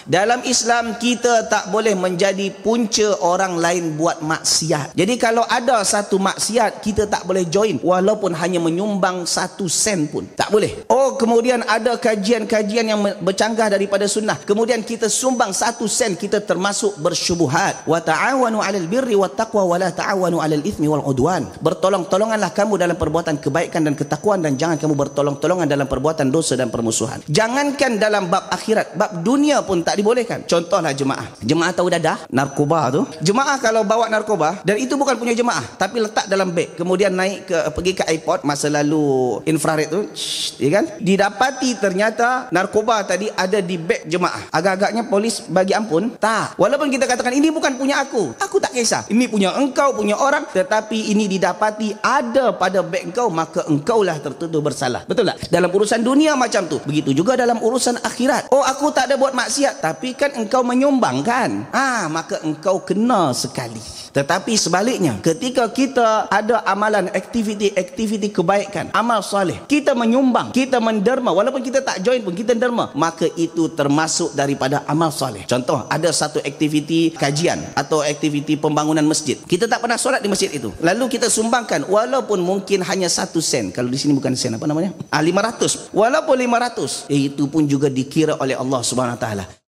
Dalam Islam kita tak boleh menjadi punca orang lain buat maksiat. Jadi kalau ada satu maksiat, kita tak boleh join walaupun hanya menyumbang 1 sen pun. Tak boleh. Oh, kemudian ada kajian-kajian yang bercanggah daripada sunnah, kemudian kita sumbang 1 sen, kita termasuk bersyubuhat. Wa ta'awanu 'alal birri wat taqwa wa la ta'awanu 'alal itsmi wal 'udwan. Bertolong-tolonganlah kamu dalam perbuatan kebaikan dan ketakwaan, dan jangan kamu bertolong-tolongan dalam perbuatan dosa dan permusuhan. Jangankan dalam bab akhirat, bab dunia pun tak dibolehkan. Contohlah jemaah tahu dadah narkoba tu. Jemaah kalau bawa narkoba, dan itu bukan punya jemaah tapi letak dalam beg, kemudian naik pergi ke airport, masa lalu infrared tu, ya kan, didapati ternyata narkoba tadi ada di beg jemaah. Agak-agaknya polis bagi ampun? Tak. Walaupun kita katakan ini bukan punya aku tak kisah, ini punya engkau, punya orang, tetapi ini didapati ada pada beg engkau, maka engkaulah tertuduh bersalah. Betul tak? Dalam urusan dunia macam tu, begitu juga dalam urusan akhirat. Oh, aku tak ada buat maksiat, tapi kan engkau menyumbang kan, maka engkau kena sekali. Tetapi sebaliknya, ketika kita ada amalan, aktiviti kebaikan, amal soleh, kita menyumbang, kita menderma, walaupun kita tak join pun kita derma, maka itu termasuk daripada amal soleh. Contoh, ada satu aktiviti kajian atau aktiviti pembangunan masjid, kita tak pernah solat di masjid itu, lalu kita sumbangkan walaupun mungkin hanya 1 sen, kalau di sini bukan sen, apa namanya, 500, walaupun 500, itu pun juga dikira oleh Allah Subhanahu Wa Taala.